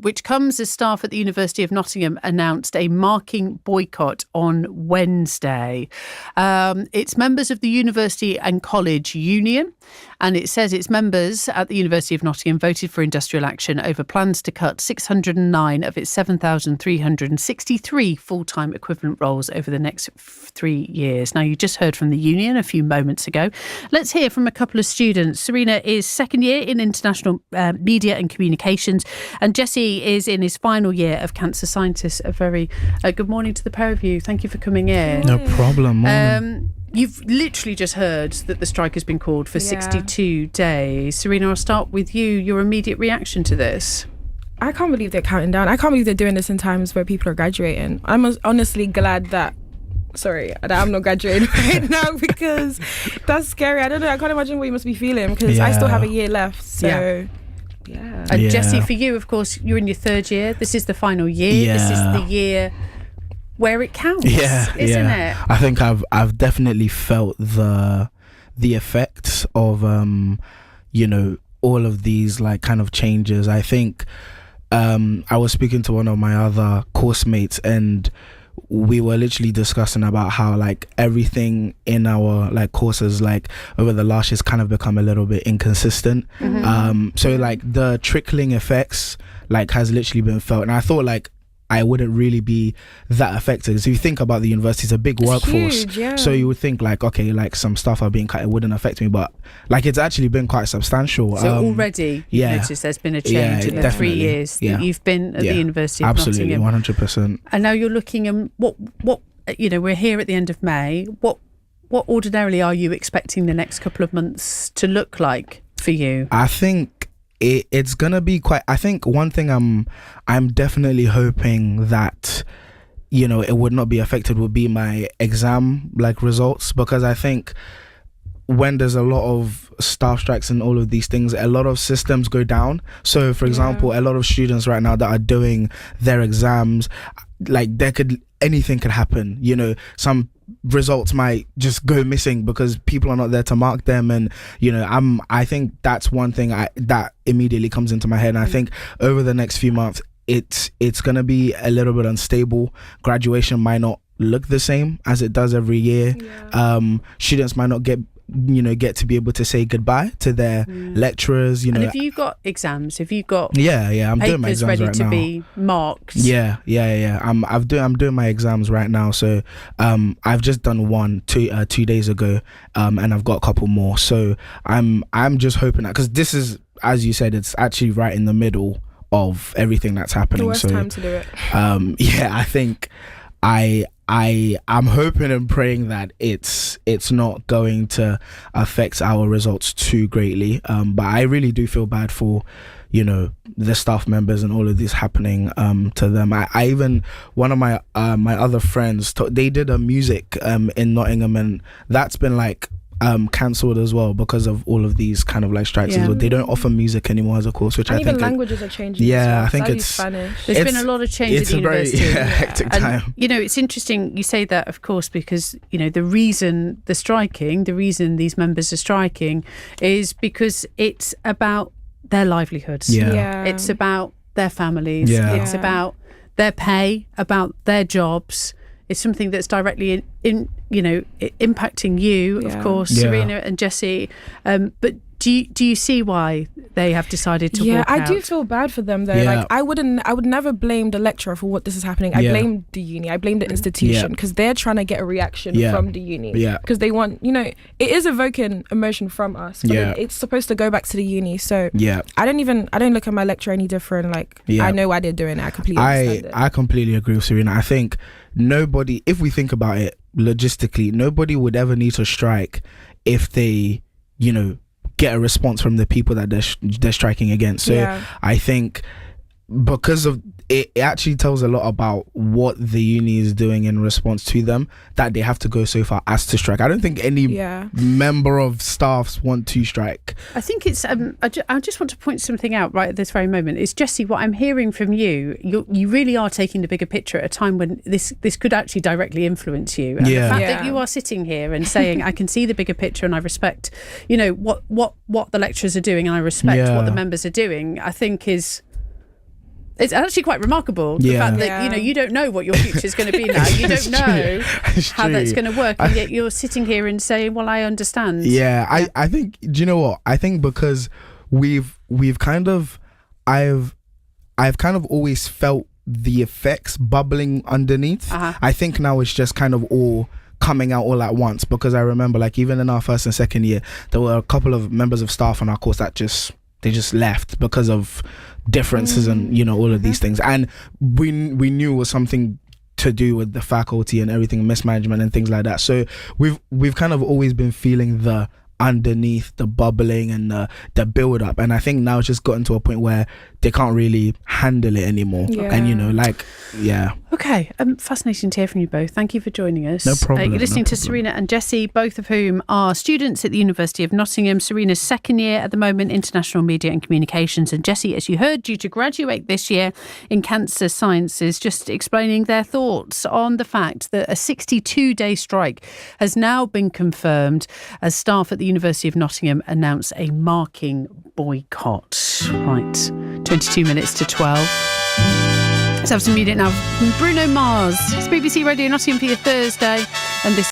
which comes as staff at the University of Nottingham announced a marking boycott on Wednesday. It's members of the University and College Union, and it says its members at the University of Nottingham voted for industrial action over plans to cut 609 of its 7,363 full-time equivalent roles over the next 3 years. Now, you just heard from the union a few moments ago. Let's hear from a couple of students. Serena is second year in international media and communications, and Jesse is in his final year of cancer scientists. A very good morning to the pair of you. Thank you for coming in. No problem. You've literally just heard that the strike has been called for 62 days. Serena, I'll start with you. Your immediate reaction to this? I can't believe they're counting down. I can't believe they're doing this in times where people are graduating. I'm honestly glad that I'm not graduating right now, because that's scary. I don't know. I can't imagine what you must be feeling, because I still have a year left. So, yeah. And Jesse, for you, of course, you're in your third year. This is the final year. Yeah. This is the year where it counts, isn't it? I think I've definitely felt the effects of all of these like kind of changes. I think I was speaking to one of my other course mates, and we were literally discussing about how like everything in our like courses like over the last year's kind of become a little bit inconsistent. So like the trickling effects like has literally been felt, and I thought like I wouldn't really be that affected. So if you think about the university, it's a big workforce. Huge, so you would think like, okay, like some stuff are being cut, it wouldn't affect me, but like it's actually been quite substantial. So already you notice there's been a change in the 3 years that you've been at the University of Nottingham. Absolutely, 100%. And now you're looking at what we're here at the end of May. What ordinarily are you expecting the next couple of months to look like for you? I think it's gonna be quite. I think one thing I'm definitely hoping that it would not be affected would be my exam like results, because I think when there's a lot of staff strikes and all of these things, a lot of systems go down. So for example, a lot of students right now that are doing their exams, like anything could happen. Some results might just go missing because people are not there to mark them, and I think that's one thing that immediately comes into my head. And I think over the next few months it's gonna be a little bit unstable. Graduation might not look the same as it does every year. Students might not get to be able to say goodbye to their lecturers. And have you got exams? Have you got I'm doing my exams ready right to now. be marked? I'm doing my exams right now. So I've just done 2 days ago, and I've got a couple more. So I'm just hoping that, because this is, as you said, it's actually right in the middle of everything that's happening. The worst time to do it. I think I'm hoping and praying that it's not going to affect our results too greatly. But I really do feel bad for, the staff members and all of this happening to them. I even, one of my other friends, they did a music in Nottingham, and that's been like cancelled as well because of all of these kind of like strikes as well. They don't offer music anymore as a course, which and I think even languages are changing. I think it's Spanish. There's been a lot of change at the university. It's a very hectic time. And, it's interesting you say that, of course, because the reason these members are striking is because it's about their livelihoods. It's about their families. It's about their pay, about their jobs. It's something that's directly impacting you, of course, Serena and Jesse. But do you see why they have decided to walk out? I do feel bad for them though. Like I would never blame the lecturer for what this is happening. I blame the uni. I blame the institution, because they're trying to get a reaction from the uni. Because they want, it is evoking emotion from us. But it's supposed to go back to the uni. So I don't look at my lecturer any different. Like I know why they're doing it. I completely understand it. I completely agree with Serena. I think nobody, if we think about it logistically, nobody would ever need to strike if they, get a response from the people that they're striking against. So I think because of it actually tells a lot about what the uni is doing in response to them, that they have to go so far as to strike. I don't think any member of staffs want to strike. I think it's I just want to point something out right at this very moment. It's Jesse, what I'm hearing from you really are taking the bigger picture at a time when this could actually directly influence you. And the fact that you are sitting here and saying I can see the bigger picture and I respect what the lecturers are doing and I respect what the members are doing, I think is It's actually quite remarkable, the fact that, you don't know what your future is going to be now. You don't know how that's going to work, and yet you're sitting here and saying, well, I understand. Yeah. I think, do you know what? I think because we've kind of, I've kind of always felt the effects bubbling underneath. I think now it's just kind of all coming out all at once, because I remember, like, even in our first and second year, there were a couple of members of staff on our course that they just left because of differences and, you know, all of these things. And we knew it was something to do with the faculty and everything, mismanagement and things like that. So we've kind of always been feeling the underneath, the bubbling and the build up. And I think now it's just gotten to a point where they can't really handle it anymore. And, you know, like, Okay, fascinating to hear from you both. Thank you for joining us. No problem. You're listening to Serena and Jessie, both of whom are students at the University of Nottingham. Serena's second year at the moment, International Media and Communications, and Jessie, as you heard, due to graduate this year in Cancer Sciences, just explaining their thoughts on the fact that a 62-day strike has now been confirmed as staff at the University of Nottingham announce a marking boycott. Right, 22 minutes to 12. Let's have some music now from Bruno Mars. It's BBC Radio Nottingham for your Thursday, and this